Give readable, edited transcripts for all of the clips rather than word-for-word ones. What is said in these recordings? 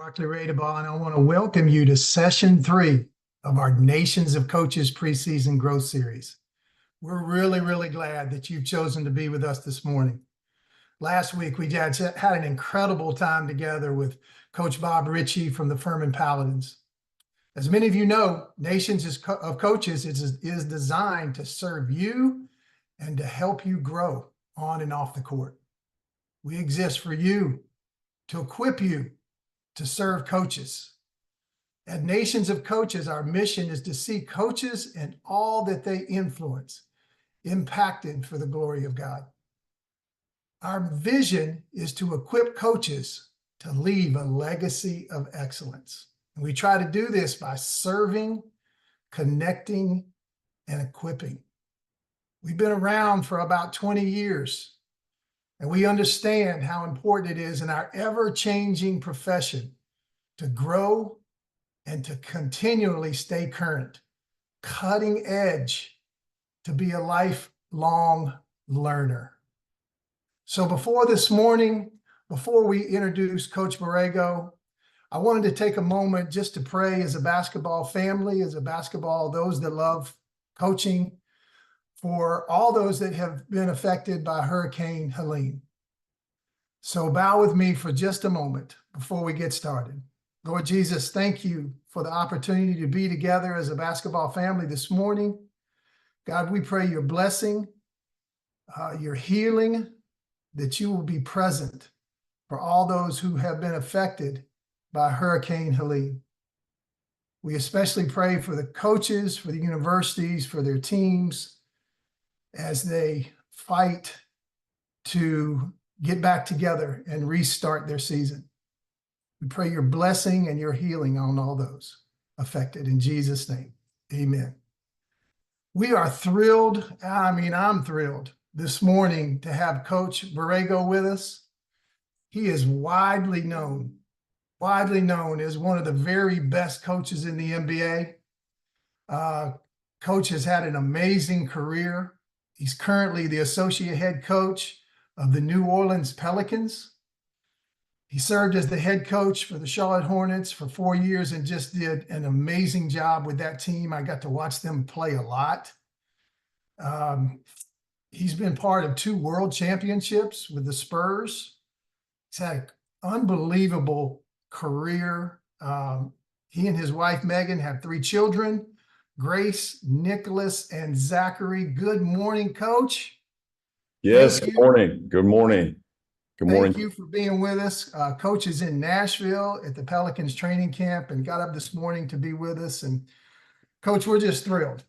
Barclay Radebaugh, and I want to welcome you to session 3 of our Nations of Coaches preseason growth series. We're really glad that you've chosen to be with us this morning. Last week, we had an incredible time together with Coach Bob Ritchie from the Orleans Pelicans. As many of you know, Nations of Coaches is designed to serve you and to help you grow on and off the court. We exist for you, to equip you to serve coaches. At Nations of Coaches, our mission is to see coaches and all that they influence impacted for the glory of God. Our vision is to equip coaches to leave a legacy of excellence. And we try to do this by serving, connecting, and equipping. We've been around for about 20 years, and we understand how important it is in our ever-changing profession to grow and to continually stay current, cutting edge, to be a lifelong learner. So before this morning, before we introduce Coach Borrego, I wanted to take a moment just to pray as a basketball family, those that love coaching, for all those that have been affected by Hurricane Helene. So bow with me for just a moment before we get started. Lord Jesus, thank you for the opportunity to be together as a basketball family this morning. God, we pray your blessing, your healing, that you will be present for all those who have been affected by Hurricane Helene. We especially pray for the coaches, for the universities, for their teams, as they fight to get back together and restart their season. We pray your blessing and your healing on all those affected. In Jesus' name, amen. We are thrilled. I'm thrilled this morning to have Coach Borrego with us. He is widely known as one of the very best coaches in the NBA. Coach has had an amazing career. He's currently the associate head coach of the New Orleans Pelicans. He served as the head coach for the Charlotte Hornets for 4 years and just did an amazing job with that team. I got to watch them play a lot. He's been part of 2 world championships with the Spurs. He's had an unbelievable career. He and his wife, Megan, have 3 children, Grace, Nicholas, and Zachary. Good morning, Coach. Yes, good morning. Good morning. Good morning. Thank you for being with us. Coach is in Nashville at the Pelicans training camp and got up this morning to be with us. And Coach, we're just thrilled.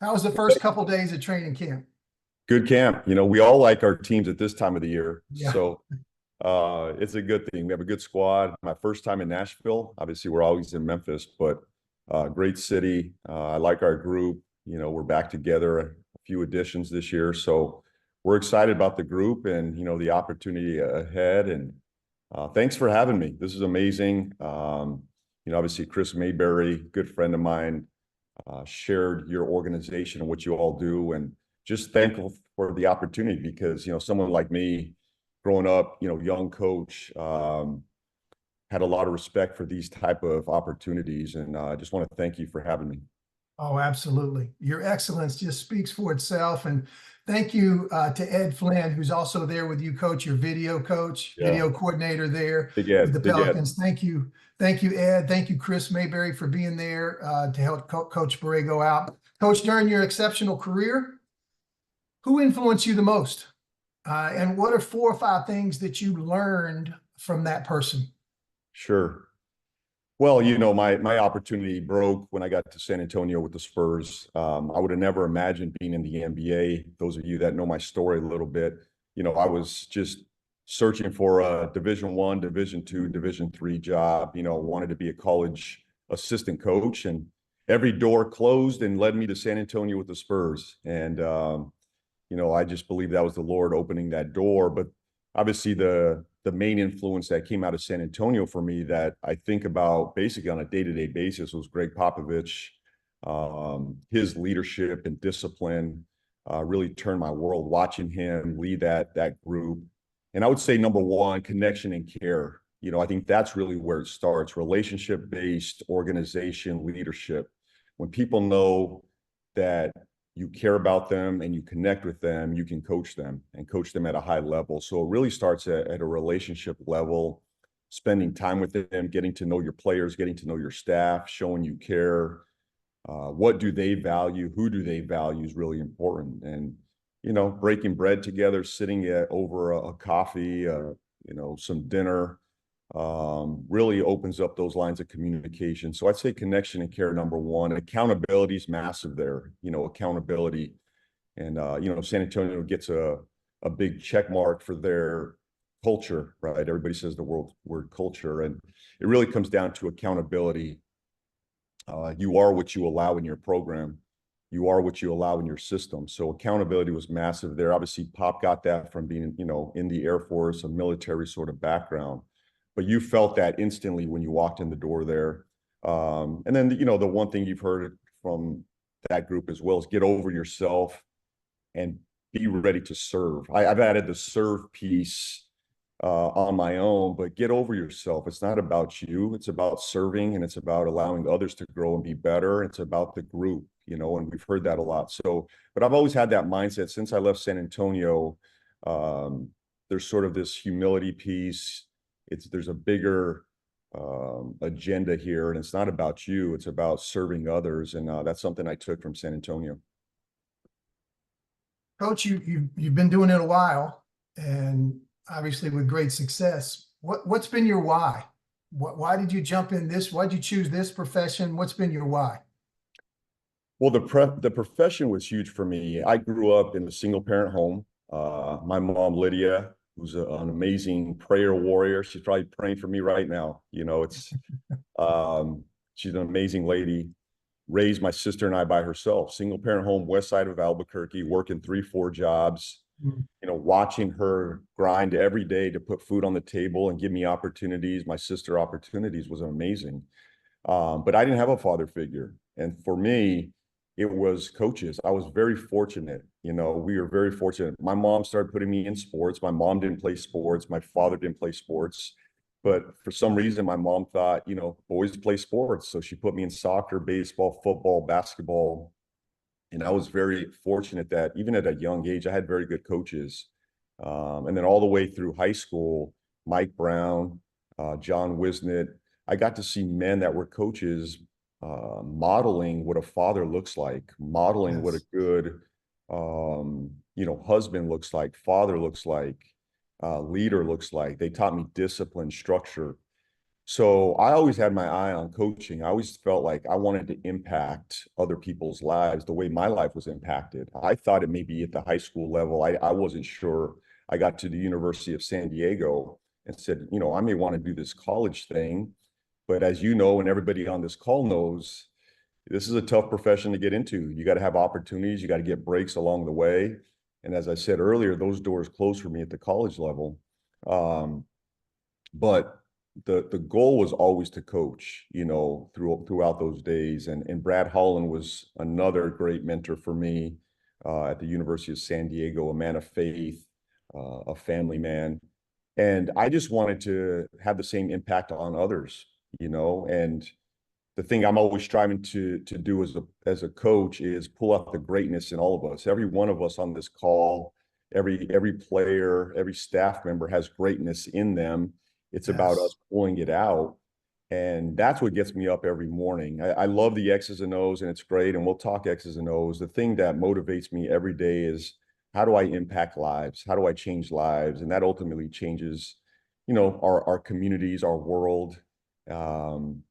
How was the first couple of days of training camp? Good camp. You know, we all like our teams at this time of the year. Yeah. So it's a good thing. We have a good squad. My first time in Nashville. Obviously, we're always in Memphis, but great city. I like our group. You know, we're back together, a few additions this year. So we're excited about the group and, you know, the opportunity ahead. And thanks for having me. This is amazing. You know, obviously, Chris Mayberry, good friend of mine, shared your organization and what you all do. And just thankful for the opportunity because, you know, someone like me growing up, you know, young coach, had a lot of respect for these type of opportunities. And I just want to thank you for having me. Oh, absolutely. Your excellence just speaks for itself. And thank you to Ed Flynn, who's also there with you, Coach, your video coach, video coordinator there with the Pelicans. Thank you. Thank you, Ed. Thank you, Chris Mayberry, for being there to help Coach Borrego out. Coach, during your exceptional career, who influenced you the most? And what are 4 or 5 things that you learned from that person? Sure. Well, you know, my opportunity broke when I got to San Antonio with the Spurs. I would have never imagined being in the NBA. Those of you that know my story a little bit, you know, I was just searching for a Division I, Division II, Division III job. You know, wanted to be a college assistant coach, and every door closed and led me to San Antonio with the Spurs. And you know, I just believe that was the Lord opening that door. But obviously, the main influence that came out of San Antonio for me that I think about basically on a day-to-day basis was Greg Popovich. His leadership and discipline really turned my world, watching him lead that group. And I would say number one, connection and care. I think that's really where it starts. Relationship-based organization leadership. When people know that you care about them and you connect with them, you can coach them and coach them at a high level. So it really starts at a relationship level, spending time with them, getting to know your players, getting to know your staff, showing you care. What do they value? Who do they value is really important. And, breaking bread together, sitting over a coffee, some dinner, really opens up those lines of communication. So I'd say connection and care, number one. And accountability is massive there, accountability. And, San Antonio gets a big check mark for their culture, right? Everybody says the word culture, and it really comes down to accountability. You are what you allow in your program. You are what you allow in your system. So accountability was massive there. Obviously, Pop got that from being, in the Air Force, a military sort of background. But you felt that instantly when you walked in the door there. And then, the one thing you've heard from that group as well is get over yourself and be ready to serve. I've added the serve piece on my own, but get over yourself. It's not about you. It's about serving, and it's about allowing others to grow and be better. It's about the group, and we've heard that a lot. So, but I've always had that mindset since I left San Antonio. There's sort of this humility piece. There's a bigger agenda here, and it's not about you. It's about serving others, and that's something I took from San Antonio. Coach, you've been doing it a while, and obviously with great success. What's been your why? Why did you jump in this? Why did you choose this profession? What's been your why? Well, the profession was huge for me. I grew up in a single parent home. My mom, Lydia, who's an amazing prayer warrior. She's probably praying for me right now. She's an amazing lady. Raised my sister and I by herself. Single parent home, west side of Albuquerque, working 3-4 jobs. Watching her grind every day to put food on the table and give me opportunities, my sister opportunities, was amazing. But I didn't have a father figure. And for me, it was coaches. I was very fortunate. We were very fortunate. My mom started putting me in sports. My mom didn't play sports. My father didn't play sports. But for some reason, my mom thought, boys play sports. So she put me in soccer, baseball, football, basketball. And I was very fortunate that even at a young age, I had very good coaches. And then all the way through high school, Mike Brown, John Wisnett, I got to see men that were coaches modeling what a father looks like, modeling what a good, husband looks like, father looks like, leader looks like. They taught me discipline, structure. So I always had my eye on coaching. I always felt like I wanted to impact other people's lives the way my life was impacted. I thought it may be at the high school level. I wasn't sure. I got to the University of San Diego and said, I may want to do this college thing. But as you know, and everybody on this call knows, this is a tough profession to get into. You got to have opportunities. You got to get breaks along the way. And as I said earlier, those doors closed for me at the college level. But the goal was always to coach, throughout those days. And Brad Holland was another great mentor for me at the University of San Diego, a man of faith, a family man. And I just wanted to have the same impact on others, and the thing I'm always striving to do as a coach is pull out the greatness in all of us. Every one of us on this call, every player, every staff member has greatness in them. It's about us pulling it out. And that's what gets me up every morning. I love the X's and O's, and it's great. And we'll talk X's and O's. The thing that motivates me every day is, how do I impact lives? How do I change lives? And that ultimately changes, our communities, our world. And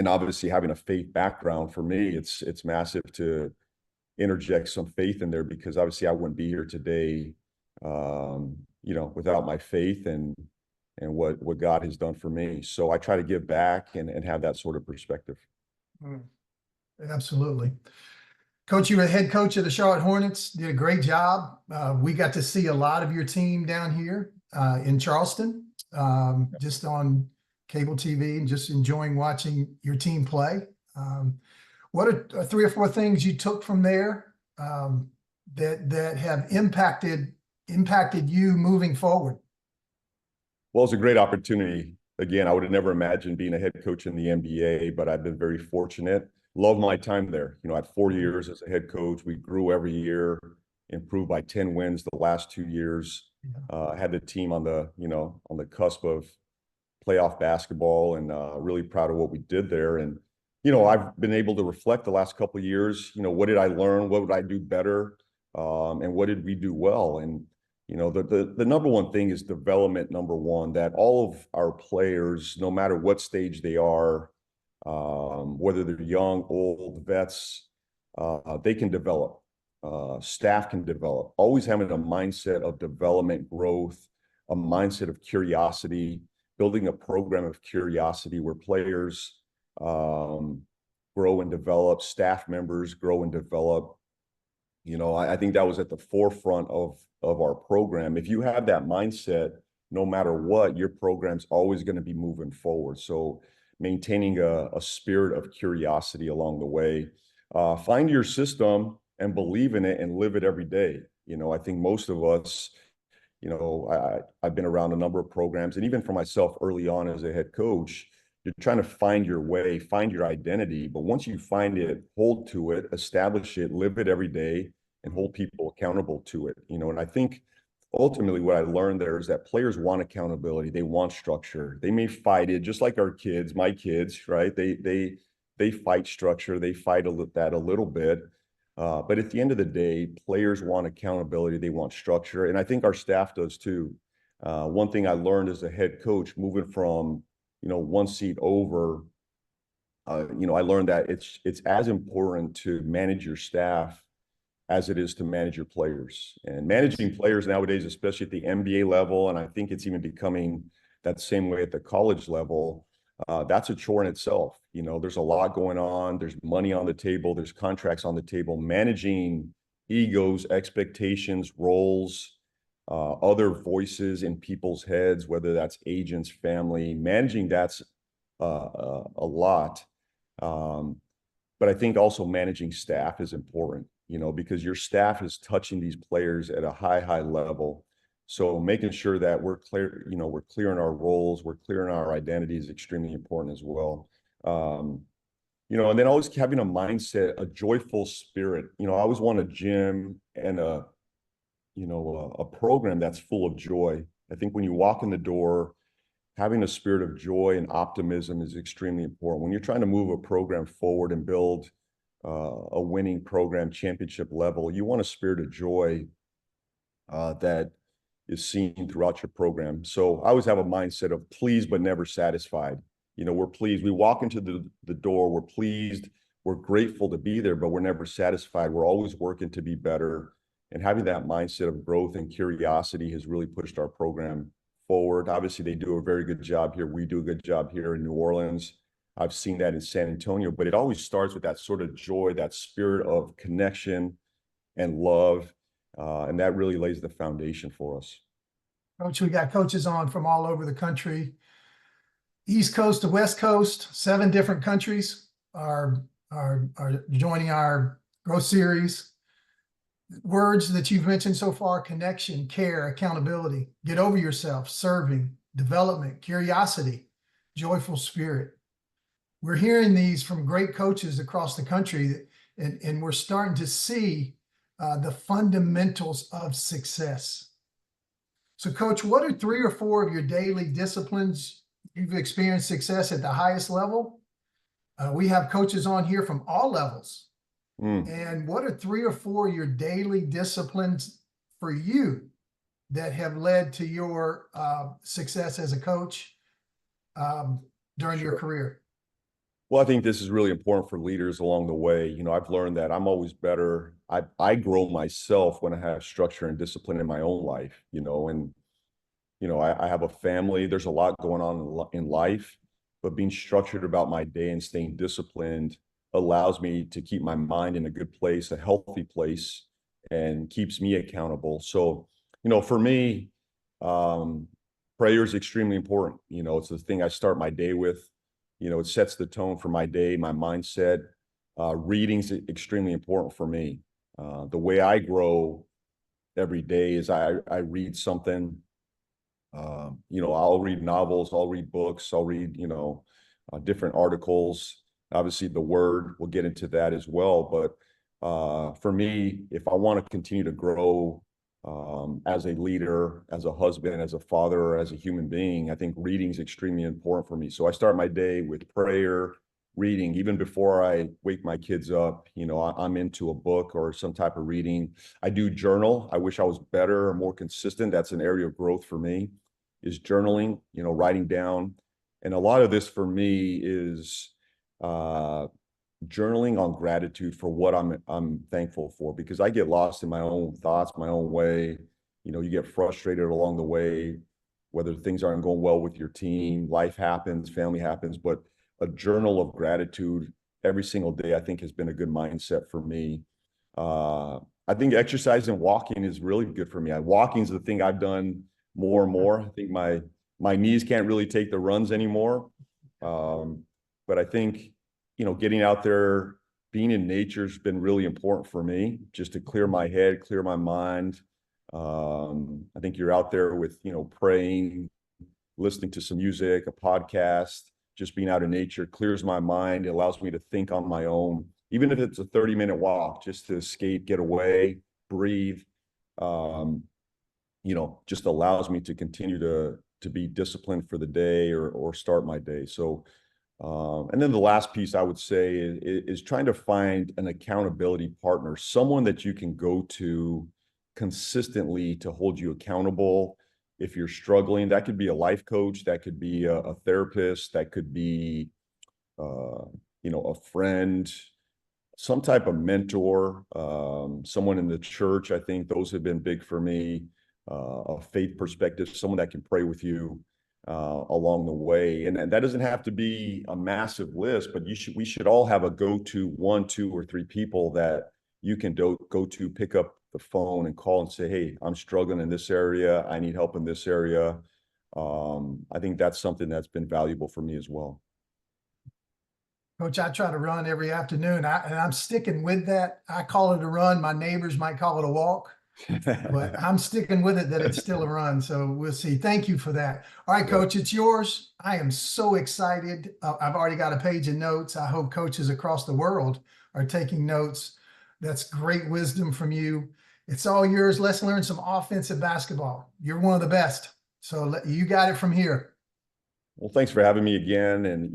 obviously having a faith background, for me, it's massive to interject some faith in there, because obviously I wouldn't be here today, without my faith and what God has done for me. So I try to give back and have that sort of perspective. Absolutely. Coach, you were the head coach of the Charlotte Hornets, did a great job. We got to see a lot of your team down here in Charleston, just on cable TV, and just enjoying watching your team play. What are 3 or 4 things you took from there that have impacted you moving forward? Well, it's a great opportunity again, I would have never imagined being a head coach in the NBA, but I've been very fortunate. Love my time there. You know, I had 4 years as a head coach. We grew every year, improved by 10 wins the last 2 years. Had the team on the, on the cusp of playoff basketball, and really proud of what we did there. And, I've been able to reflect the last couple of years, what did I learn? What would I do better? And what did we do well? And, the number one thing is development, number one, that all of our players, no matter what stage they are, whether they're young, old, vets, they can develop. Staff can develop. Always having a mindset of development, growth, a mindset of curiosity, building a program of curiosity where players grow and develop, staff members grow and develop. I think that was at the forefront of our program. If you have that mindset, no matter what, your program's always going to be moving forward. So maintaining a spirit of curiosity along the way. Find your system and believe in it and live it every day. I think most of us, I've been around a number of programs, and even for myself early on as a head coach, you're trying to find your way, find your identity. But once you find it, hold to it, establish it, live it every day, and hold people accountable to it. And I think ultimately what I learned there is that players want accountability. They want structure. They may fight it, just like our kids, my kids, right? They fight structure. They fight that a little bit. But at the end of the day, players want accountability. They want structure. And I think our staff does too. One thing I learned as a head coach, moving from, one seat over, I learned that it's as important to manage your staff as it is to manage your players. And managing players nowadays, especially at the NBA level, and I think it's even becoming that same way at the college level, that's a chore in itself. There's a lot going on. There's money on the table. There's contracts on the table. Managing egos, expectations, roles, other voices in people's heads, whether that's agents, family, managing that's a lot. But I think also managing staff is important, because your staff is touching these players at a high level. So making sure that we're clear, we're clear in our roles, we're clear in our identity is extremely important as well. And then always having a mindset, a joyful spirit. I always want a gym and a program that's full of joy. I think when you walk in the door, having a spirit of joy and optimism is extremely important. When you're trying to move a program forward and build a winning program, championship level, you want a spirit of joy that is seen throughout your program. So I always have a mindset of pleased but never satisfied. We're pleased. We walk into the door, we're pleased, we're grateful to be there, but we're never satisfied. We're always working to be better. And having that mindset of growth and curiosity has really pushed our program forward. Obviously, they do a very good job here. We do a good job here in New Orleans. I've seen that in San Antonio, but it always starts with that sort of joy, that spirit of connection and love. And that really lays the foundation for us. Coach, we got coaches on from all over the country, East Coast to West Coast. 7 different countries are joining our growth series. Words that you've mentioned so far: connection, care, accountability, get over yourself, serving, development, curiosity, joyful spirit. We're hearing these from great coaches across the country, and we're starting to see the fundamentals of success. So, Coach, what are 3 or 4 of your daily disciplines you've experienced success at the highest level? We have coaches on here from all levels. And what are 3 or 4 of your daily disciplines for you that have led to your success as a coach during your career? Well, I think this is really important for leaders along the way. I've learned that I'm always better. I grow myself when I have structure and discipline in my own life, and, I have a family. There's a lot going on in life, but being structured about my day and staying disciplined allows me to keep my mind in a good place, a healthy place, and keeps me accountable. So, for me, prayer is extremely important. It's the thing I start my day with. It sets the tone for my day, my mindset. Reading's extremely important for me. The way I grow every day is I read something I'll read novels, I'll read books, I'll read, different articles. Obviously, the word, we'll get into that as well. But for me, if I want to continue to grow as a leader, as a husband, as a father, or as a human being, I think reading is extremely important for me. So I start my day with prayer, reading, even before I wake my kids up. I'm into a book or some type of reading. I do journal. I wish I was better or more consistent. That's an area of growth for me, is journaling, writing down. And a lot of this for me is journaling on gratitude for what I'm thankful for, because I get lost in my own thoughts, my own way. You get frustrated along the way, whether things aren't going well with your team, life happens, family happens, but a journal of gratitude every single day, I think, has been a good mindset for me. I think exercise and walking is really good for me. Walking is the thing I've done more and more. I think my knees can't really take the runs anymore. But I think, getting out there, being in nature has been really important for me, just to clear my head, clear my mind. I think you're out there with, praying, listening to some music, a podcast, just being out in nature clears my mind. It allows me to think on my own, even if it's a 30-minute walk, just to escape, get away, breathe. Just allows me to continue to be disciplined for the day or start my day. So, and then the last piece I would say is trying to find an accountability partner, someone that you can go to consistently to hold you accountable. If you're struggling, that could be a life coach, that could be a therapist, that could be, a friend, some type of mentor, someone in the church. I think those have been big for me. A faith perspective, someone that can pray with you along the way. And that doesn't have to be a massive list, but we should all have a go-to 1, 2, or 3 people that you can go to, pick up the phone and call and say, hey, I'm struggling in this area. I need help in this area. I think that's something that's been valuable for me as well. Coach, I try to run every afternoon, and I'm sticking with that. I call it a run. My neighbors might call it a walk, but I'm sticking with it that it's still a run. So we'll see. Thank you for that. All right, Coach, it's yours. I am so excited. I've already got a page of notes. I hope coaches across the world are taking notes. That's great wisdom from you. It's all yours. Let's learn some offensive basketball. You're one of the best. So you got it from here. Well, thanks for having me again. And,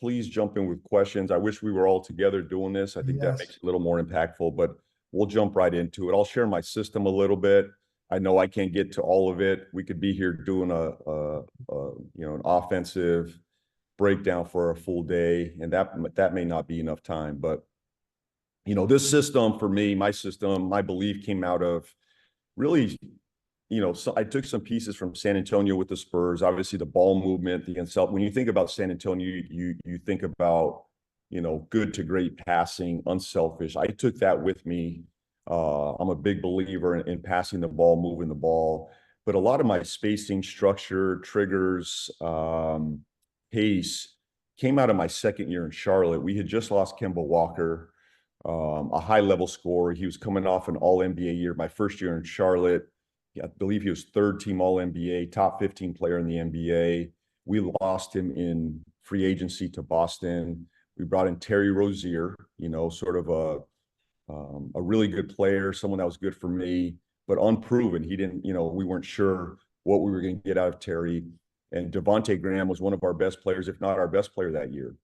please jump in with questions. I wish we were all together doing this. I think that makes it a little more impactful, but we'll jump right into it. I'll share my system a little bit. I know I can't get to all of it. We could be here doing an offensive breakdown for a full day, and that may not be enough time. But, this system for me, my belief came out of really, so I took some pieces from San Antonio with the Spurs. Obviously, the ball movement, when you think about San Antonio, you think about, good to great passing, unselfish. I took that with me. I'm a big believer in passing the ball, moving the ball, but a lot of my spacing, structure, triggers, pace came out of my second year in Charlotte. We had just lost Kemba Walker, a high-level scorer. He was coming off an All-NBA year. My first year in Charlotte, I believe he was third-team All-NBA, top 15 player in the NBA. We lost him in free agency to Boston. We brought in Terry Rozier, sort of a really good player, someone that was good for me, but unproven. He didn't, we weren't sure what we were going to get out of Terry. And Devontae Graham was one of our best players, if not our best player that year,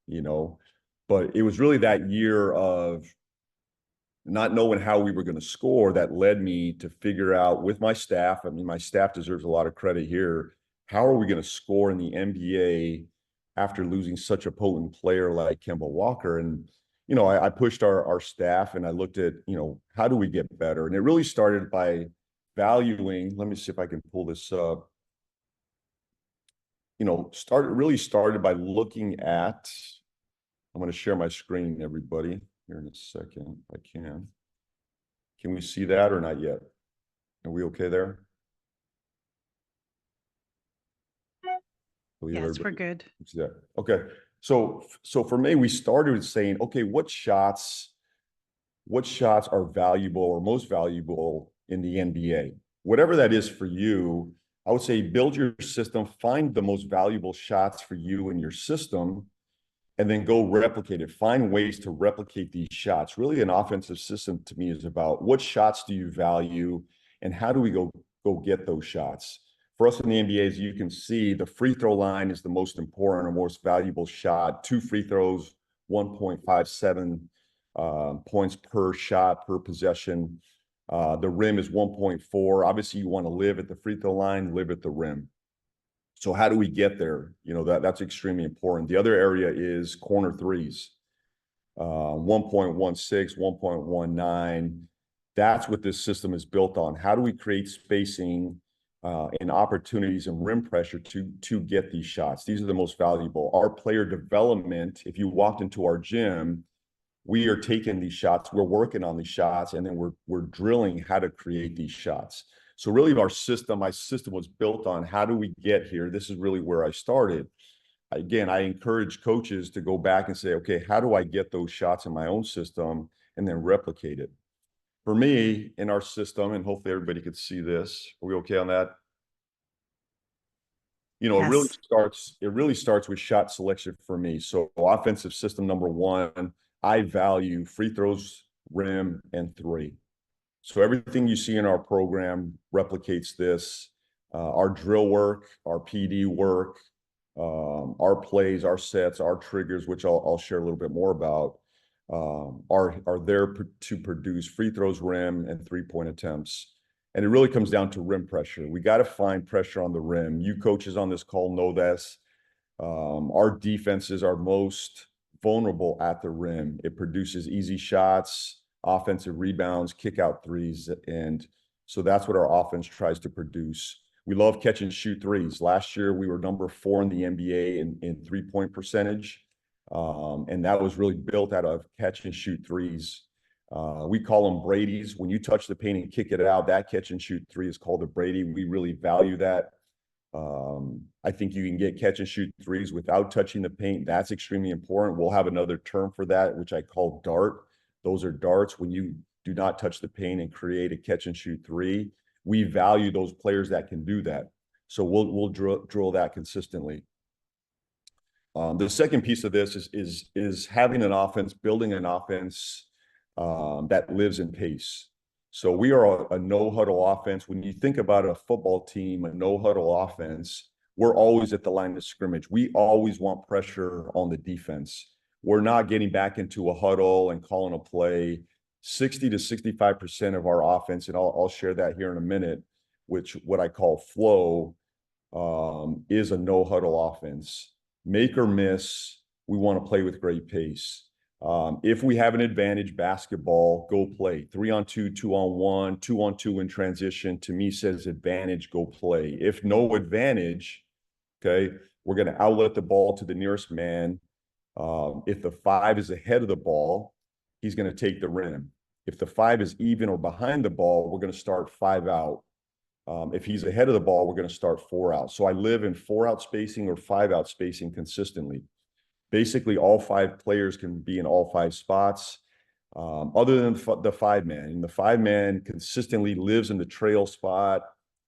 But it was really that year of not knowing how we were going to score that led me to figure out with my staff. I mean, my staff deserves a lot of credit here. How are we going to score in the NBA after losing such a potent player like Kemba Walker? And, I pushed our staff and I looked at, how do we get better? And it really started by valuing, let me see if I can pull this up. Started by looking at, I'm going to share my screen, everybody, here in a second, if I can. Can we see that or not yet? Are we okay there? Yes, we're good. Okay. So for me, we started with saying, okay, what shots are valuable or most valuable in the NBA? Whatever that is for you, I would say build your system, find the most valuable shots for you and your system, and then go replicate it. Find ways to replicate these shots. Really, an offensive system to me is about what shots do you value and how do we go get those shots. For us in the NBA, as you can see, the free throw line is the most important or most valuable shot. 2 free throws, 1.57 points per shot per possession. The rim is 1.4. Obviously, you want to live at the free throw line, live at the rim. So how do we get there? You know, that's extremely important. The other area is corner threes, 1.16, 1.19. That's what this system is built on. How do we create spacing and opportunities and rim pressure to get these shots? These are the most valuable. Our player development, if you walked into our gym, we are taking these shots, we're working on these shots, and then we're drilling how to create these shots. So really my system was built on how do we get here? This is really where I started. Again, I encourage coaches to go back and say, okay, how do I get those shots in my own system and then replicate it? For me, in our system, and hopefully everybody could see this. Are we okay on that? You know, Yes. it really starts with shot selection for me. So offensive system number one, I value free throws, rim, and three. So everything you see in our program replicates this. Our drill work, our PD work, our plays, our sets, our triggers, which I'll share a little bit more about, are there to produce free throws, rim, and three-point attempts. And it really comes down to rim pressure. We got to find pressure on the rim. You coaches on this call know this. Our defenses are most vulnerable at the rim. It produces easy shots, offensive rebounds, kick out threes. And so that's what our offense tries to produce. We love catch and shoot threes. Last year, we were number 4 in the NBA in three-point percentage. And that was really built out of catch and shoot threes. We call them Brady's. When you touch the paint and kick it out, that catch and shoot three is called a Brady. We really value that. I think you can get catch and shoot threes without touching the paint. That's extremely important. We'll have another term for that, which I call dart. Those are darts when you do not touch the paint and create a catch and shoot three. We value those players that can do that. So we'll drill that consistently. The second piece of this is having an offense, building an offense that lives in pace. So we are a no-huddle offense. When you think about a football team, a no-huddle offense, we're always at the line of scrimmage. We always want pressure on the defense. We're not getting back into a huddle and calling a play. 60 to 65% of our offense, and I'll share that here in a minute, which what I call flow, is a no-huddle offense. Make or miss, we want to play with great pace. If we have an advantage, basketball, go play. 3-on-2, 2-on-1, 2-on-2 in transition, to me says advantage, go play. If no advantage, okay, we're going to outlet the ball to the nearest man. If the 5 is ahead of the ball, he's going to take the rim. If the 5 is even or behind the ball, we're going to start 5 out. If he's ahead of the ball, we're going to start 4 out. So I live in 4-out spacing or 5-out spacing consistently. Basically, all 5 players can be in all 5 spots, other than the 5-man. And the 5-man consistently lives in the trail spot,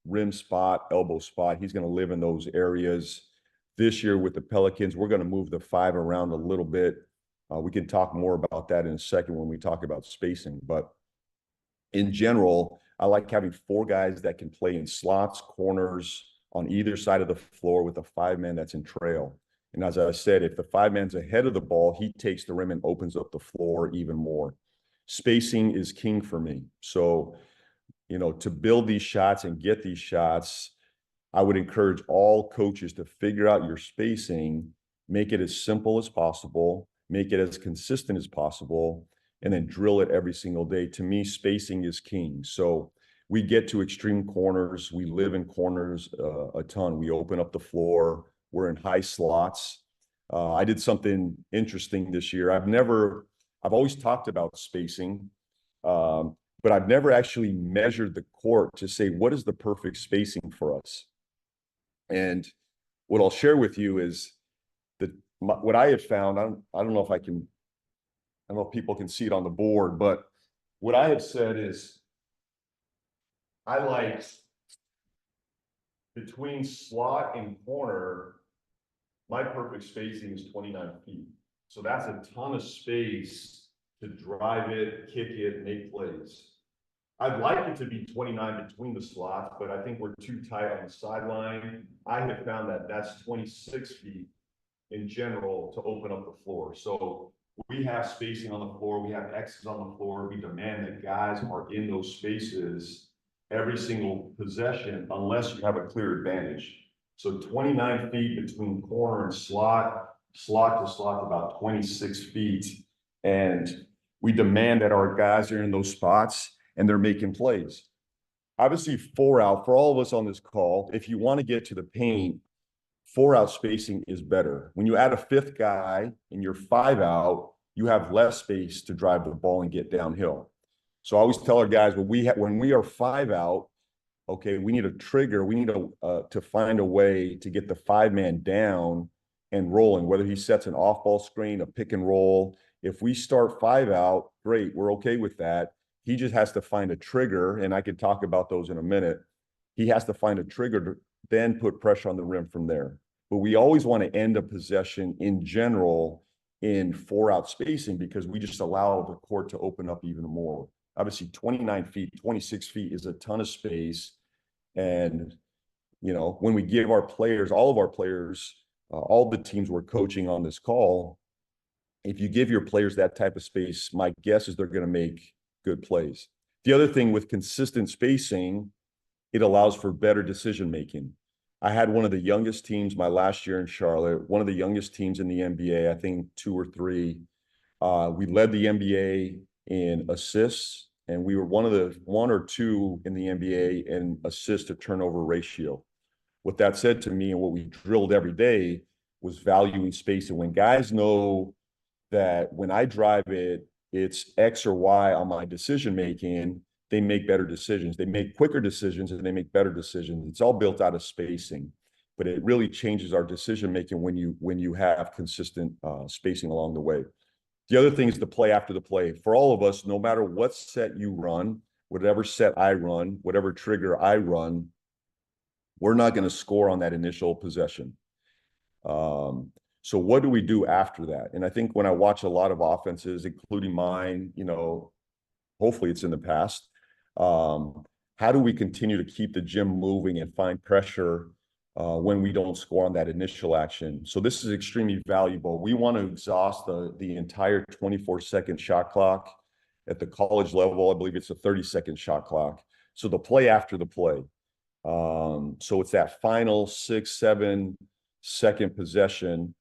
rim spot, elbow spot. He's going to live in those areas. This year with the Pelicans, we're going to move the 5 around a little bit. We can talk more about that in a second when we talk about spacing. But in general, I like having 4 guys that can play in slots, corners, on either side of the floor with a 5-man that's in trail. And as I said, if the 5-man's ahead of the ball, he takes the rim and opens up the floor even more. Spacing is king for me. So, you know, to build these shots and get these shots, I would encourage all coaches to figure out your spacing, make it as simple as possible, make it as consistent as possible, and then drill it every single day. To me, spacing is king. So we get to extreme corners. We live in corners a ton. We open up the floor. We're in high slots. I did something interesting this year. I've always talked about spacing, but I've never actually measured the court to say, what is the perfect spacing for us? And what I'll share with you is what I have found. I don't know if people can see it on the board, but what I have said is I like between slot and corner, my perfect spacing is 29 feet. So that's a ton of space to drive it, kick it, make plays. I'd like it to be 29 between the slots, but I think we're too tight on the sideline. I have found that that's 26 feet in general to open up the floor. So we have spacing on the floor, we have X's on the floor, we demand that guys are in those spaces every single possession unless you have a clear advantage. So 29 feet between corner and slot to slot about 26 feet. And we demand that our guys are in those spots and they're making plays. Obviously, 4-out for all of us on this call, if you want to get to the paint, 4-out spacing is better. When you add a fifth guy and you're 5-out, you have less space to drive the ball and get downhill. So I always tell our guys, when we are 5-out, okay, we need a trigger. We need to find a way to get the 5-man down and rolling, whether he sets an off-ball screen, a pick and roll. If we start 5-out, great, we're okay with that. He just has to find a trigger, and I could talk about those in a minute. He has to find a trigger to then put pressure on the rim from there. But we always want to end a possession in general in 4-out spacing because we just allow the court to open up even more. Obviously, 29 feet, 26 feet is a ton of space. And, you know, when we give our players, all of our players, all the teams we're coaching on this call, if you give your players that type of space, my guess is they're going to make good plays. The other thing with consistent spacing, it allows for better decision-making. I had one of the youngest teams my last year in Charlotte, one of the youngest teams in the NBA, I think 2 or 3. We led the NBA in assists, and we were one or two in the NBA in assist to turnover ratio. What that said to me and what we drilled every day was valuing space. And when guys know that when I drive it, it's X or Y on my decision making, they make better decisions. They make quicker decisions and they make better decisions. It's all built out of spacing, but it really changes our decision making when you have consistent spacing along the way. The other thing is the play after the play. For all of us, no matter what set you run, whatever set I run, whatever trigger I run, we're not going to score on that initial possession. So what do we do after that? And I think when I watch a lot of offenses, including mine, you know, hopefully it's in the past, how do we continue to keep the gym moving and find pressure when we don't score on that initial action? So this is extremely valuable. We want to exhaust the entire 24-second shot clock. At the college level, I believe it's a 30-second shot clock. So the play after the play. So it's that final 6-7 second possession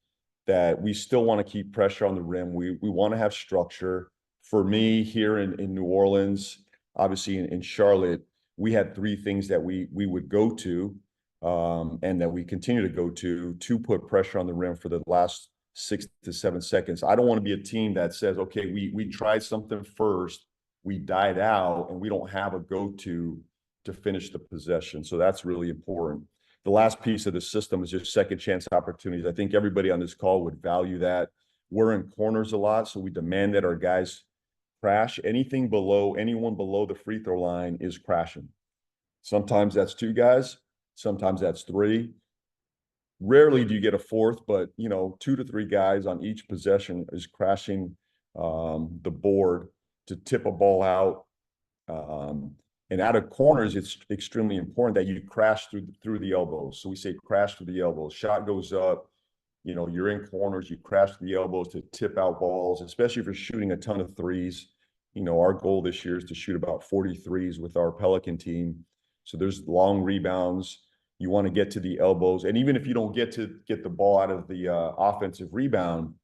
that we still want to keep pressure on the rim. We want to have structure. For me here in New Orleans, obviously in Charlotte, we had 3 things that we would go to and that we continue to go to put pressure on the rim for the last 6 to 7 seconds. I don't want to be a team that says, okay, we tried something first, we died out, and we don't have a go-to to finish the possession. So that's really important. The last piece of the system is just second chance opportunities. I think everybody on this call would value that. We're in corners a lot, so we demand that our guys crash. Anyone below the free throw line is crashing. Sometimes that's 2 guys, sometimes that's 3. Rarely do you get a fourth, but 2 to 3 guys on each possession is crashing the board to tip a ball out. And out of corners, it's extremely important that you crash through the elbows. So we say crash through the elbows. Shot goes up, you're in corners, you crash through the elbows to tip out balls, especially if you're shooting a ton of threes. Our goal this year is to shoot about 40 threes with our Pelican team. So there's long rebounds. You want to get to the elbows. And even if you don't get the ball out of the offensive rebound,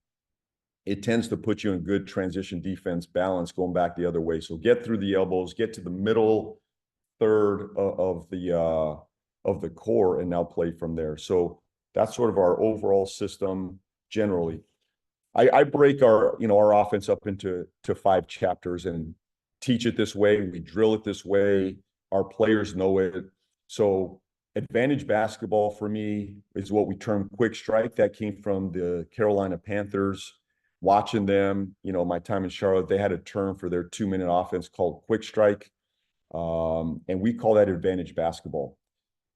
it tends to put you in good transition defense balance going back the other way. So get through the elbows, get to the middle third of the core, and now play from there. So that's sort of our overall system generally. I break our offense up into 5 chapters and teach it this way. We drill it this way. Our players know it. So advantage basketball for me is what we term quick strike. That came from the Carolina Panthers. Watching them, my time in Charlotte, they had a term for their 2-minute offense called quick strike. And we call that advantage basketball.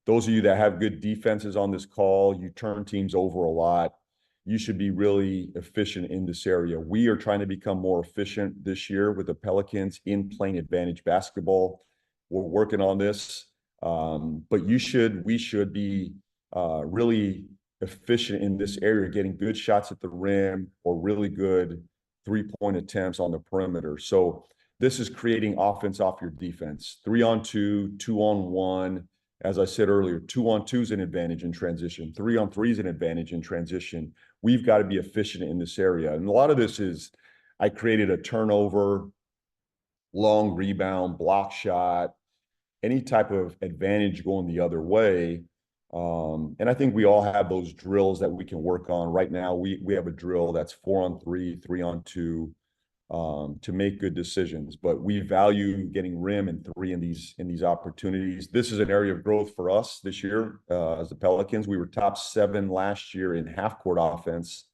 Those of you that have good defenses on this call, you turn teams over a lot. You should be really efficient in this area. We are trying to become more efficient this year with the Pelicans in playing advantage basketball. We're working on this, but we should be really efficient in this area, getting good shots at the rim or really good three-point attempts on the perimeter. So this is creating offense off your defense. 3-on-2, 2-on-1. As I said earlier, 2-on-2 is an advantage in transition. 3-on-3 is an advantage in transition. We've got to be efficient in this area. And a lot of this is, I created a turnover, long rebound, block shot, any type of advantage going the other way. And I think we all have those drills that we can work on. Right now, we have a drill that's 4-on-3, 3-on-2, to make good decisions. But we value getting rim and three in these opportunities. This is an area of growth for us this year as the Pelicans. We were top 7 last year in half-court offense.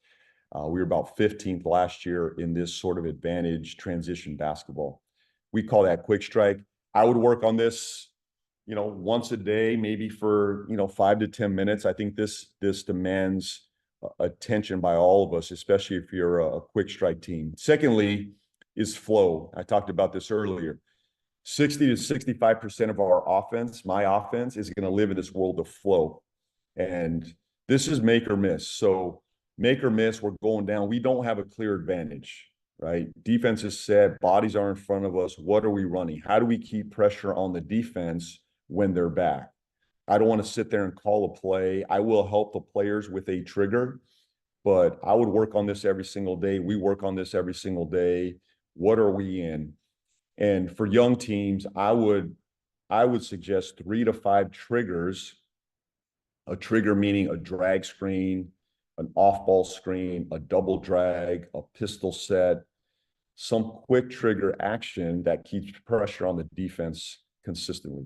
We were about 15th last year in this sort of advantage transition basketball. We call that quick strike. I would work on this, once a day, maybe for, 5 to 10 minutes. I think this demands attention by all of us, especially if you're a quick strike team. Secondly is flow. I talked about this earlier. 60 to 65% of our offense, my offense, is going to live in this world of flow. And this is make or miss. So make or miss, we're going down. We don't have a clear advantage, right? Defense is set, bodies are in front of us. What are we running? How do we keep pressure on the defense when they're back? I don't want to sit there and call a play. I will help the players with a trigger, but I would work on this every single day. We work on this every single day. What are we in? And for young teams, I would suggest 3 to 5 triggers. A trigger meaning a drag screen, an off-ball screen, a double drag, a pistol set, some quick trigger action that keeps pressure on the defense consistently.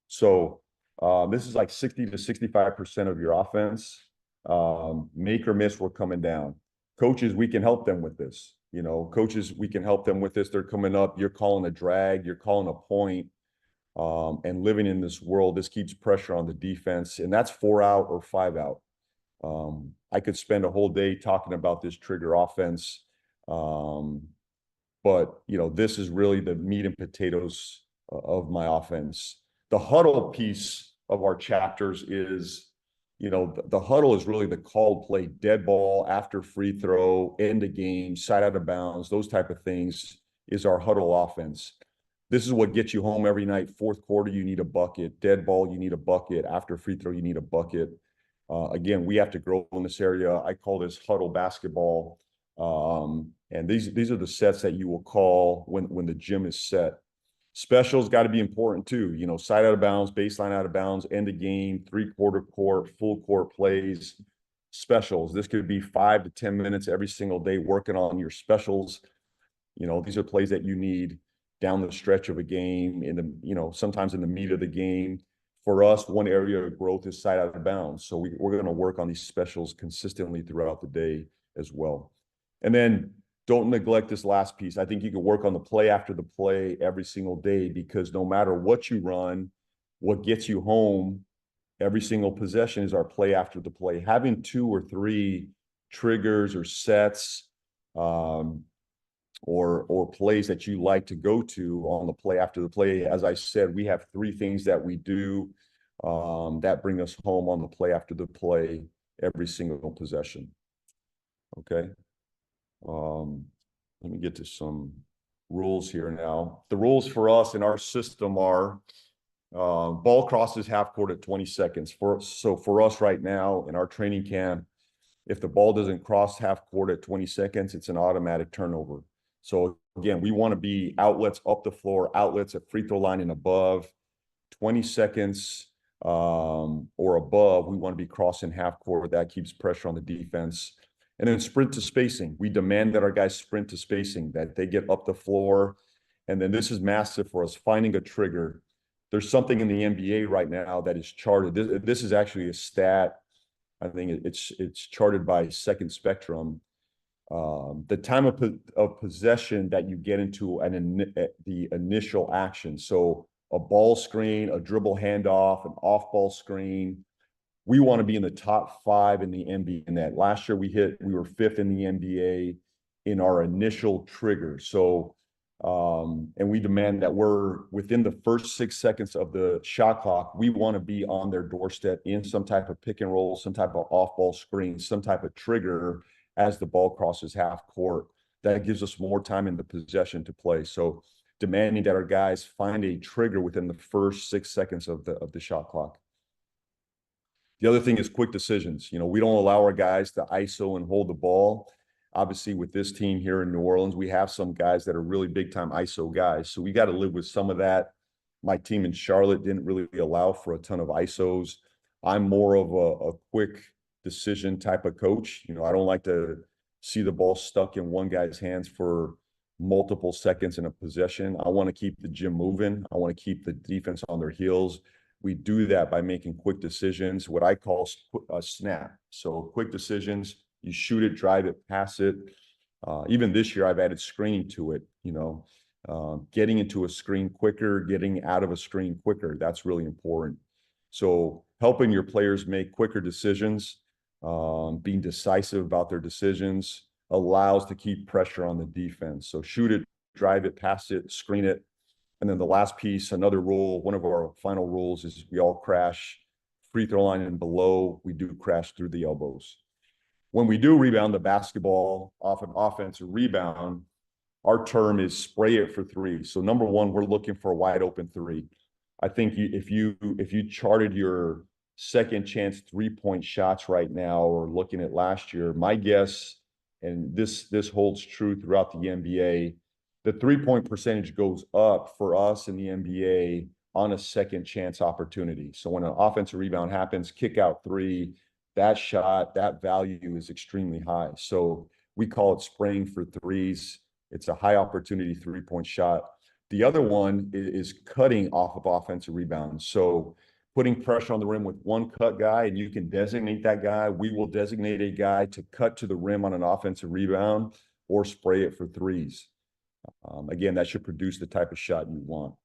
So this is like 60 to 65% of your offense. Make or miss, we're coming down. Coaches, we can help them with this. Coaches, we can help them with this. They're coming up. You're calling a drag. You're calling a point. And living in this world, this keeps pressure on the defense. And that's 4 out or 5 out. I could spend a whole day talking about this trigger offense. But, this is really the meat and potatoes of my offense. The huddle piece of our chapters is, the huddle is really the called play, dead ball, after free throw, end of game, side out of bounds, those type of things is our huddle offense. This is what gets you home every night. Fourth quarter, you need a bucket. Dead ball, you need a bucket. After free throw, you need a bucket. Again, we have to grow in this area. I call this huddle basketball. And these are the sets that you will call when the gym is set. Specials got to be important too. Side out of bounds, baseline out of bounds, end of game, 3/4 court, full court plays, specials. This could be 5 to 10 minutes every single day working on your specials. These are plays that you need down the stretch of a game, sometimes in the meat of the game. For us, one area of growth is side out of bounds. So we're going to work on these specials consistently throughout the day as well. And then don't neglect this last piece. I think you can work on the play after the play every single day, because no matter what you run, what gets you home every single possession is our play after the play. Having 2 or 3 triggers or sets, or plays that you like to go to on the play after the play. As I said, we have 3 things that we do that bring us home on the play after the play every single possession. Okay. Let me get to some rules here now. The rules for us in our system are ball crosses half court at 20 seconds. So for us right now in our training camp, if the ball doesn't cross half court at 20 seconds, it's an automatic turnover. So again, we want to be outlets up the floor, outlets at free throw line and above. 20 seconds or above, we want to be crossing half court. That keeps pressure on the defense. And then sprint to spacing. We demand that our guys sprint to spacing, that they get up the floor. And then this is massive for us, finding a trigger. There's something in the NBA right now that is charted. This is actually a stat. I think it's charted by Second Spectrum. The time of possession that you get into the initial action. So a ball screen, a dribble handoff, an off-ball screen. We want to be in the top 5 in the NBA in that. Last year we were 5th in the NBA in our initial trigger. So, and we demand that we're within the first 6 seconds of the shot clock, we want to be on their doorstep in some type of pick and roll, some type of off-ball screen, some type of trigger as the ball crosses half court. That gives us more time in the possession to play. So demanding that our guys find a trigger within the first 6 seconds of the shot clock. The other thing is quick decisions. We don't allow our guys to ISO and hold the ball. Obviously, with this team here in New Orleans, we have some guys that are really big-time ISO guys. So we got to live with some of that. My team in Charlotte didn't really allow for a ton of ISOs. I'm more of a quick decision type of coach. I don't like to see the ball stuck in one guy's hands for multiple seconds in a possession. I want to keep the gym moving. I want to keep the defense on their heels. We do that by making quick decisions, what I call a snap. So quick decisions, you shoot it, drive it, pass it. Even this year, I've added screening to it, getting into a screen quicker, getting out of a screen quicker. That's really important. So helping your players make quicker decisions, being decisive about their decisions allows to keep pressure on the defense. So shoot it, drive it, pass it, screen it. And then the last piece, another rule, one of our final rules is we all crash free throw line and below. We do crash through the elbows. When we do rebound the basketball off an offensive rebound, our term is spray it for 3. So number one, we're looking for a wide open 3. I think if you charted your second chance 3-point shots right now or looking at last year, my guess, and this holds true throughout the NBA, the 3-point percentage goes up for us in the NBA on a second chance opportunity. So when an offensive rebound happens, kick out 3, that shot, that value is extremely high. So we call it spraying for 3s. It's a high opportunity 3-point shot. The other one is cutting off of offensive rebounds. So putting pressure on the rim with one cut guy, and you can designate that guy. We will designate a guy to cut to the rim on an offensive rebound or spray it for 3s. Again, that should produce the type of shot you want.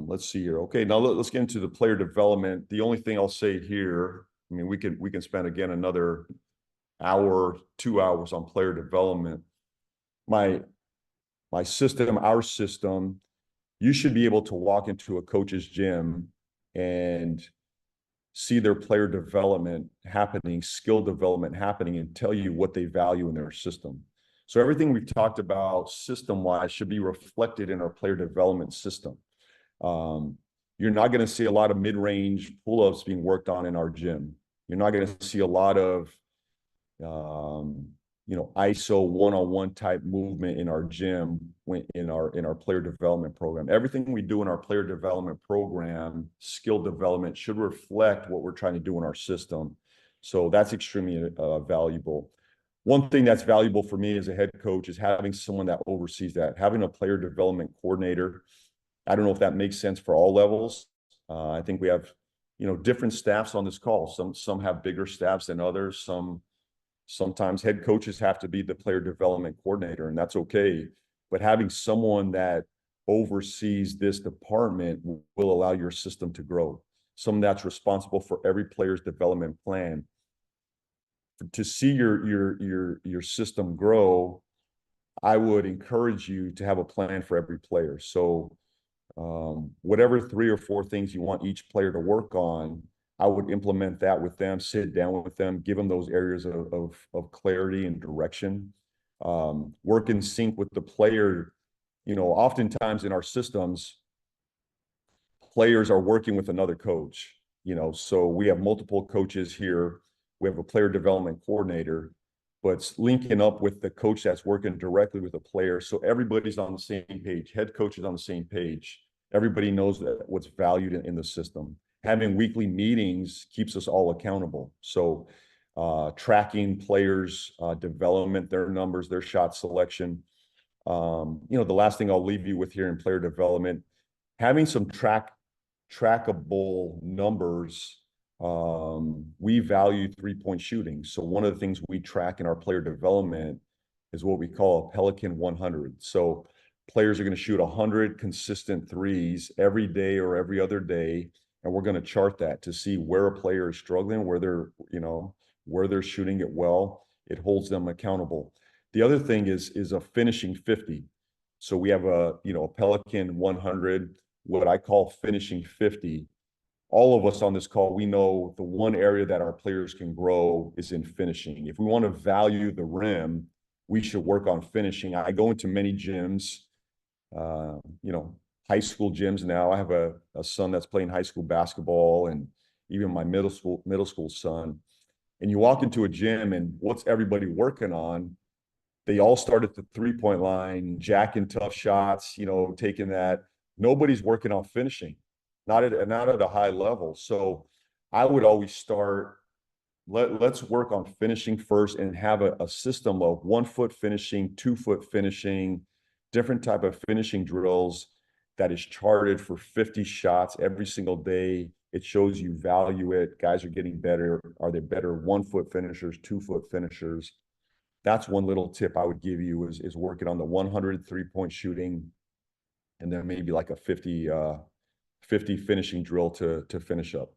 Let's see here. Okay, now let's get into the player development. The only thing I'll say here, I mean, we can spend again another hour, 2 hours on player development. My system, our system, you should be able to walk into a coach's gym and see their player development happening, skill development happening, and tell you what they value in their system. So everything we've talked about system-wise should be reflected in our player development system. You're not going to see a lot of mid-range pull-ups being worked on in our gym. You're not going to see a lot of, ISO one-on-one type movement in our gym in our player development program. Everything we do in our player development program, skill development, should reflect what we're trying to do in our system. So that's extremely valuable. One thing that's valuable for me as a head coach is having someone that oversees that, having a player development coordinator. I don't know if that makes sense for all levels. I think we have, different staffs on this call. Some have bigger staffs than others. Sometimes head coaches have to be the player development coordinator, and that's okay. But having someone that oversees this department will allow your system to grow. Someone that's responsible for every player's development plan. To see your system grow, I would encourage you to have a plan for every player. So whatever 3 or 4 things you want each player to work on, I would implement that with them, sit down with them, give them those areas of clarity and direction. Work in sync with the player. Oftentimes in our systems, players are working with another coach, so we have multiple coaches here. We have a player development coordinator, but it's linking up with the coach that's working directly with the player. So everybody's on the same page. Head coach is on the same page. Everybody knows that what's valued in the system. Having weekly meetings keeps us all accountable. So tracking players' development, their numbers, their shot selection. The last thing I'll leave you with here in player development, having some trackable numbers. We value 3-point shooting. So one of the things we track in our player development is what we call a Pelican 100. So players are going to shoot 100 consistent threes every day or every other day. And we're going to chart that to see where a player is struggling, where they're shooting it well. It holds them accountable. The other thing is a finishing 50. So we have a Pelican 100, what I call finishing 50. All of us on this call, we know the one area that our players can grow is in finishing. If we want to value the rim, we should work on finishing. I go into many gyms, high school gyms now. I have a son that's playing high school basketball, and even my middle school son. And you walk into a gym, and what's everybody working on? They all start at the three-point line, jacking tough shots, taking that. Nobody's working on finishing, not at a high level. So I would always start, let's work on finishing first and have a system of 1 foot finishing, 2 foot finishing, different type of finishing drills that is charted for 50 shots every single day. It shows you value it. Guys are getting better. Are they better 1 foot finishers, 2 foot finishers? That's one little tip I would give you is working on the 100 3-point shooting, and then maybe like a 50 finishing drill to finish up.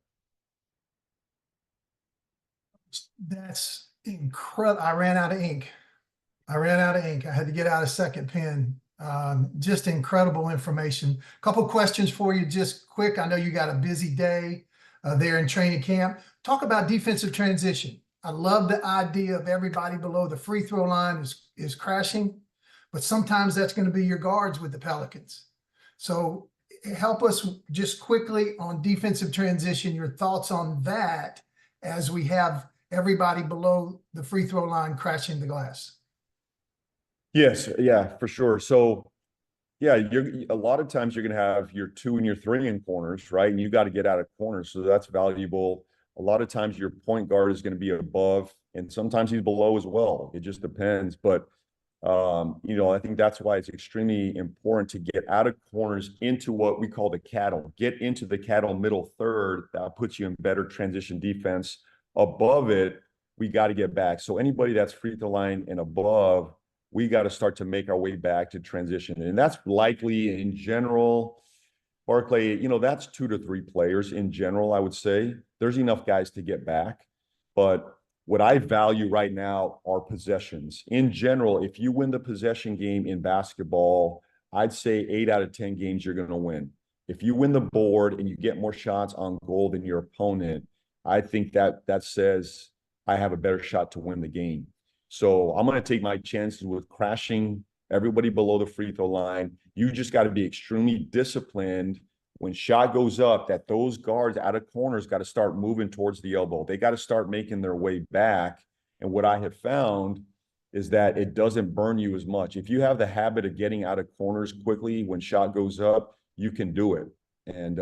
That's incredible. I ran out of ink. I had to get out a second pen. Just incredible information. A couple questions for you, just quick. I know you got a busy day there in training camp. Talk about defensive transition. I love the idea of everybody below the free throw line is crashing, but sometimes that's going to be your guards with the Pelicans. So help us just quickly on defensive transition, your thoughts on that as we have everybody below the free throw line crashing the glass. Yes, yeah, for sure. So yeah, a lot of times you're going to have your 2 and your 3 in corners, right? And you got to get out of corners. So that's valuable. A lot of times your point guard is going to be above, and sometimes he's below as well. It just depends. But, I think that's why it's extremely important to get out of corners into what we call the cattle. Get into the cattle middle third. That puts you in better transition defense. Above it, we got to get back. So anybody that's free throw line and above, we got to start to make our way back to transition. And that's likely in general, Barclay, that's 2 to 3 players in general, I would say. There's enough guys to get back. But what I value right now are possessions. In general, if you win the possession game in basketball, I'd say 8 out of 10 games you're going to win. If you win the board and you get more shots on goal than your opponent, I think that says I have a better shot to win the game. So I'm going to take my chances with crashing everybody below the free throw line. You just got to be extremely disciplined when shot goes up, that those guards out of corners got to start moving towards the elbow. They got to start making their way back. And what I have found is that it doesn't burn you as much. If you have the habit of getting out of corners quickly when shot goes up, you can do it. And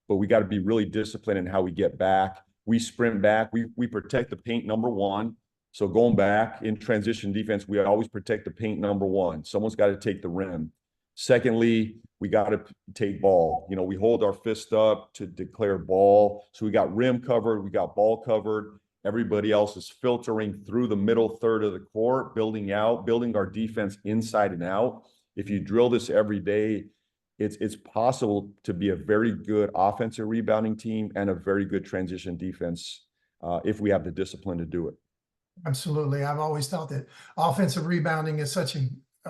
but we got to be really disciplined in how we get back. We sprint back. We protect the paint, number one. So going back in transition defense, we always protect the paint, number one. Someone's got to take the rim. Secondly, we got to take ball. We hold our fist up to declare ball. So we got rim covered, we got ball covered. Everybody else is filtering through the middle third of the court, building our defense inside and out. If you drill this every day, it's possible to be a very good offensive rebounding team and a very good transition defense if we have the discipline to do it. Absolutely. I've always thought that offensive rebounding is such a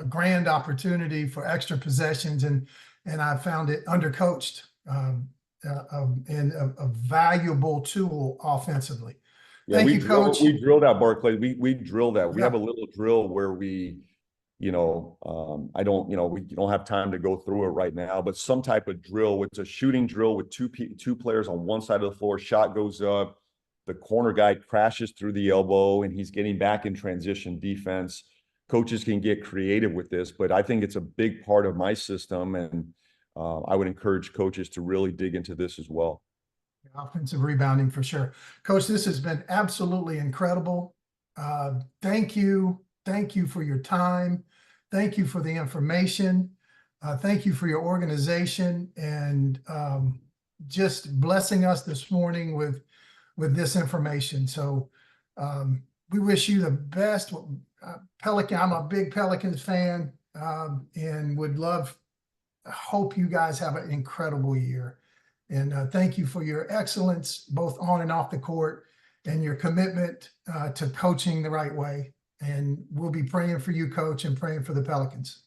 grand opportunity for extra possessions, and I found it undercoached and a valuable tool offensively. Yeah, Thank you, Coach. We drill that, Barclay. We drill that. We Yeah. have a little drill where we, we don't have time to go through it right now, but some type of drill. It's a shooting drill with two players on one side of the floor. Shot goes up. The corner guy crashes through the elbow, and he's getting back in transition defense. Coaches can get creative with this, but I think it's a big part of my system, and I would encourage coaches to really dig into this as well. Offensive rebounding for sure. Coach, this has been absolutely incredible. Thank you. Thank you for your time. Thank you for the information. Thank you for your organization and just blessing us this morning with this information. So we wish you the best. I'm a big Pelicans fan. and hope you guys have an incredible year. And thank you for your excellence, both on and off the court, and your commitment to coaching the right way. And we'll be praying for you, Coach, and praying for the Pelicans.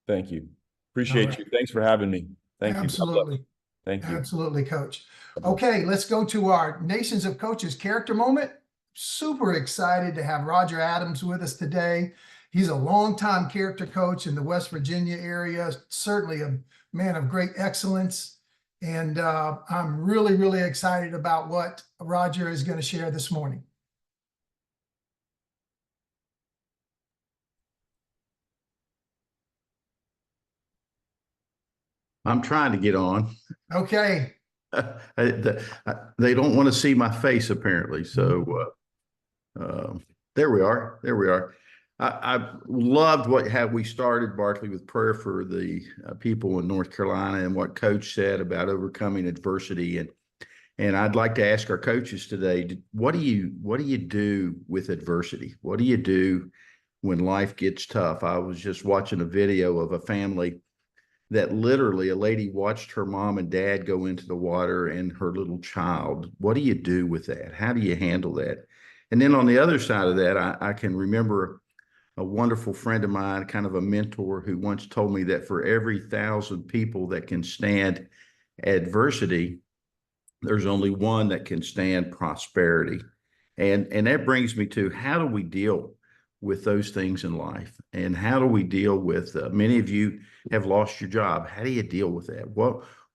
Thank you. Appreciate you. Thanks for having me. Thank you. Absolutely. Thank you. Absolutely, Coach. Okay, let's go to our Nations of Coaches character moment. Super excited to have Roger Adams with us today. He's a longtime character coach in the West Virginia area, certainly a man of great excellence. And I'm really, really excited about what Roger is going to share this morning. I'm trying to get on. Okay. They don't want to see my face apparently. So there we are. There we are. I loved how we started, Barclay, with prayer for the people in North Carolina and what Coach said about overcoming adversity. And I'd like to ask our coaches today, what do you do with adversity? What do you do when life gets tough? I was just watching a video of a family that literally a lady watched her mom and dad go into the water and her little child. What do you do with that? How do you handle that? And then on the other side of that, I can remember a wonderful friend of mine, kind of a mentor, who once told me that for every 1,000 people that can stand adversity, there's only one that can stand prosperity. And that brings me to, how do we deal with those things in life? And how do we deal with, many of you have lost your job. How do you deal with that?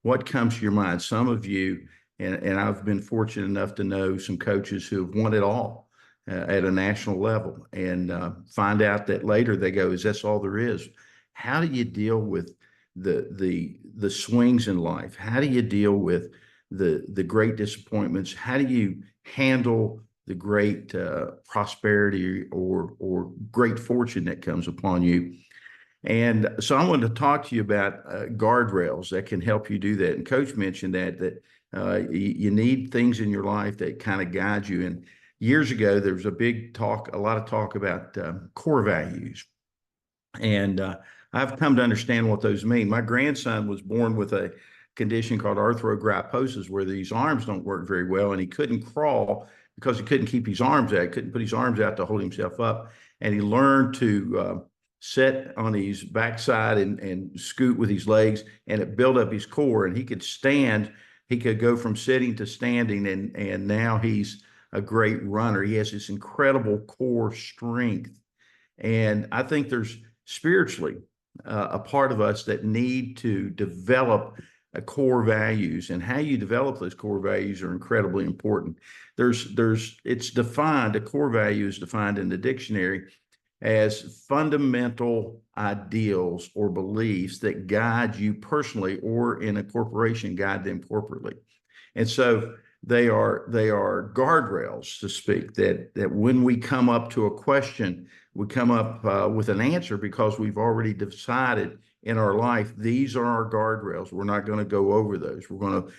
What comes to your mind? Some of you, and I've been fortunate enough to know some coaches who have won it all at a national level, and find out that later they go, is that all there is? How do you deal with the swings in life? How do you deal with the great disappointments? How do you handle the great prosperity or great fortune that comes upon you? And so I wanted to talk to you about guardrails that can help you do that. And Coach mentioned that you need things in your life that kind of guide you. And years ago, there was a lot of talk about core values. And I've come to understand what those mean. My grandson was born with a condition called arthrogryposis, where these arms don't work very well, and he couldn't crawl because he couldn't keep his arms out. He couldn't put his arms out to hold himself up. And he learned to sit on his backside and scoot with his legs, and it built up his core, and he could stand. He could go from sitting to standing, and now he's a great runner. He has this incredible core strength. And I think there's spiritually a part of us that need to develop core values, and how you develop those core values are incredibly important. It's defined, a core value is defined in the dictionary as fundamental ideals or beliefs that guide you personally, or in a corporation, guide them corporately. And so they are guardrails, so to speak, that when we come up to a question, we come up with an answer because we've already decided in our life, these are our guardrails. We're not going to go over those. We're going to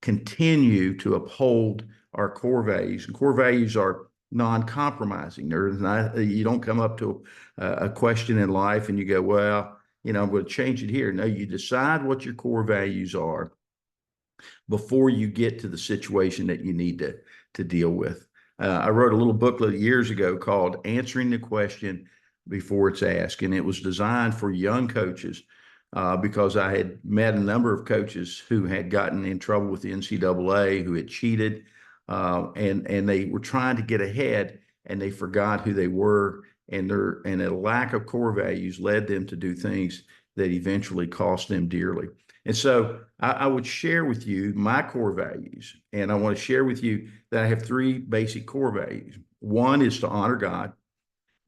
continue to uphold our core values. And core values are non-compromising. You don't come up to a question in life and you go, well, I'm going to change it here. No, you decide what your core values are before you get to the situation that you need to deal with. I wrote a little booklet years ago called Answering the Question Before It's Asked, and it was designed for young coaches because I had met a number of coaches who had gotten in trouble with the NCAA, who had cheated, and they were trying to get ahead, and they forgot who they were, and a lack of core values led them to do things that eventually cost them dearly. And so I would share with you my core values, and I want to share with you that I have 3 basic core values. One is to honor God.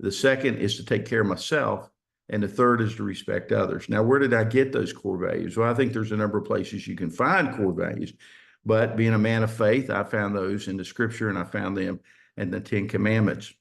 The second is to take care of myself. And the third is to respect others. Now, where did I get those core values? Well, I think there's a number of places you can find core values, but being a man of faith, I found those in the scripture, and I found them in the 10 Commandments.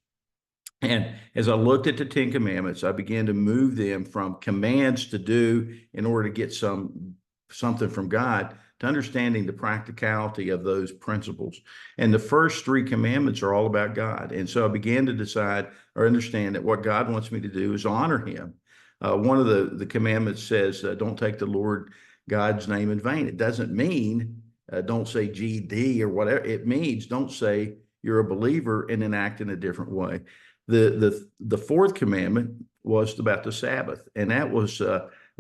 And as I looked at the 10 Commandments, I began to move them from commands to do in order to get something from God, to understanding the practicality of those principles. And the first 3 commandments are all about God. And so I began to decide or understand that what God wants me to do is honor him One of the commandments says, don't take the Lord God's name in vain. It doesn't mean don't say GD or whatever. It means don't say you're a believer and then act in a different way. The fourth commandment was about the Sabbath, and that was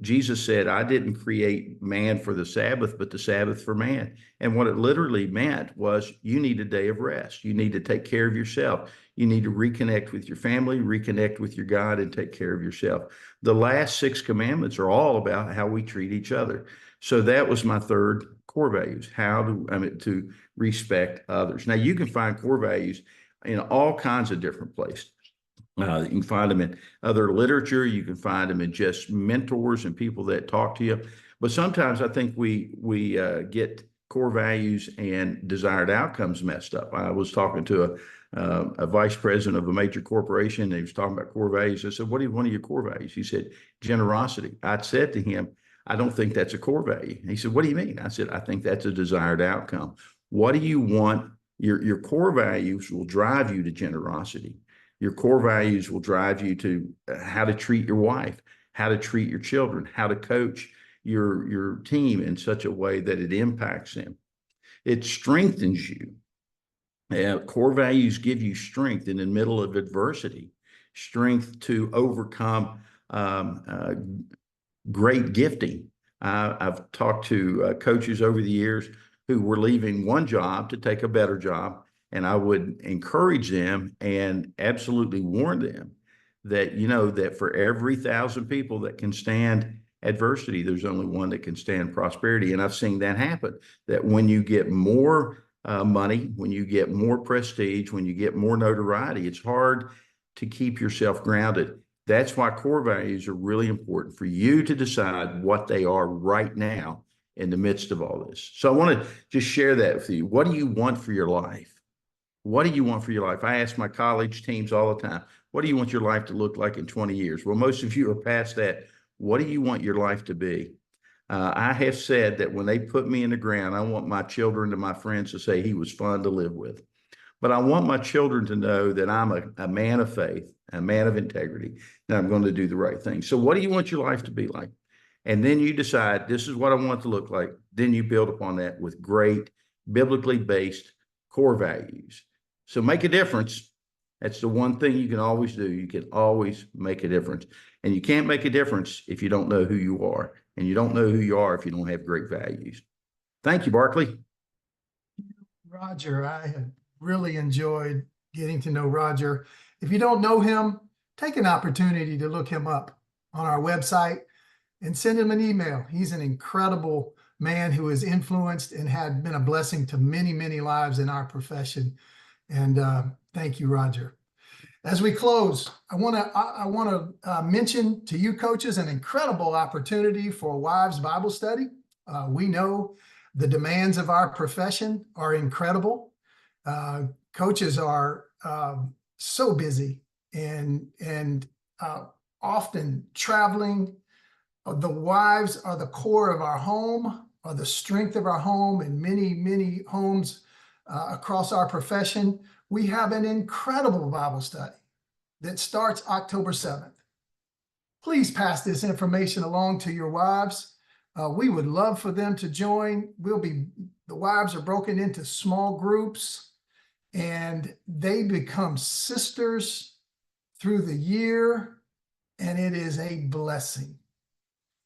Jesus said, I didn't create man for the Sabbath, but the Sabbath for man. And what it literally meant was you need a day of rest. You need to take care of yourself. You need to reconnect with your family, reconnect with your God, and take care of yourself. The last 6 commandments are all about how we treat each other. So that was my third core values, to respect others. Now, you can find core values in all kinds of different places. You can find them in other literature. You can find them in just mentors and people that talk to you. But sometimes I think we get core values and desired outcomes messed up. I was talking to a vice president of a major corporation, and he was talking about core values. I said, what is one of your core values? He said, generosity. I said to him, I don't think that's a core value. He said, what do you mean? I said, I think that's a desired outcome. What do you want? Your core values will drive you to generosity. Your core values will drive you to how to treat your wife, how to treat your children, how to coach your team in such a way that it impacts them. It strengthens you. Core values give you strength in the middle of adversity, strength to overcome great gifting. I've talked to coaches over the years who were leaving one job to take a better job. And I would encourage them and absolutely warn them that, that for every 1,000 people that can stand adversity, there's only one that can stand prosperity. And I've seen that happen, that when you get more money, when you get more prestige, when you get more notoriety, it's hard to keep yourself grounded. That's why core values are really important for you to decide what they are right now in the midst of all this. So I want to just share that with you. What do you want for your life? What do you want for your life? I ask my college teams all the time, what do you want your life to look like in 20 years? Well, most of you are past that. What do you want your life to be? I have said that when they put me in the ground, I want my children and my friends to say he was fun to live with. But I want my children to know that I'm a man of faith, a man of integrity, that I'm going to do the right thing. So what do you want your life to be like? And then you decide, this is what I want it to look like. Then you build upon that with great biblically based core values. So make a difference. That's the one thing you can always do. You can always make a difference. And you can't make a difference if you don't know who you are. And you don't know who you are if you don't have great values. Thank you, Barclay. Roger, I have really enjoyed getting to know Roger. If you don't know him, take an opportunity to look him up on our website and send him an email. He's an incredible man who has influenced and had been a blessing to many, many lives in our profession. And thank you, Roger. As we close, I want to mention to you coaches an incredible opportunity for Wives Bible Study. We know the demands of our profession are incredible. Coaches are so busy and often traveling. The wives are the core of our home, are the strength of our home, and many, many homes across our profession. We have an incredible Bible study that starts October 7th. Please pass this information along to your wives. We would love for them to join. The wives are broken into small groups, and they become sisters through the year, and it is a blessing.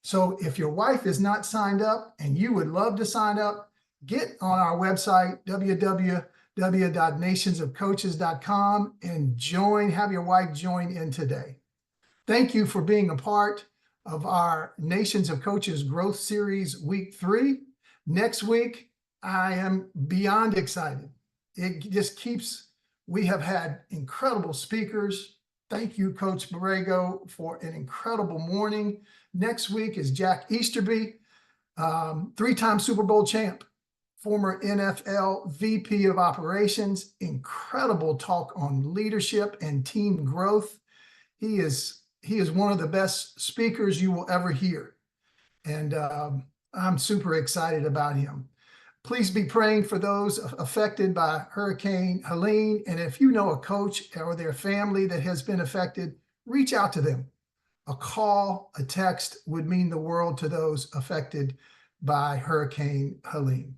So if your wife is not signed up and you would love to sign up, get on our website, www.nationsofcoaches.com, and have your wife join in today. Thank you for being a part of our Nations of Coaches Growth Series Week 3. Next week, I am beyond excited. We have had incredible speakers. Thank you, Coach Borrego, for an incredible morning. Next week is Jack Easterby, 3-time Super Bowl champ, former NFL VP of Operations. Incredible talk on leadership and team growth. He is one of the best speakers you will ever hear. And I'm super excited about him. Please be praying for those affected by Hurricane Helene. And if you know a coach or their family that has been affected, reach out to them. a call, a text would mean the world to those affected by Hurricane Helene.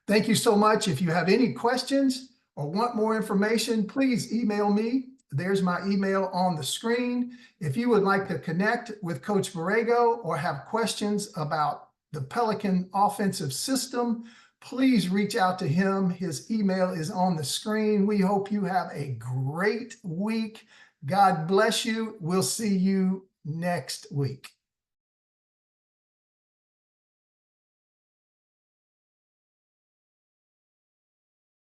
Thank you so much. If you have any questions or want more information, please email me. There's my email on the screen. If you would like to connect with Coach Borrego or have questions about the Pelican offensive system, please reach out to him. His email is on the screen. We hope you have a great week. God bless you. We'll see you next week.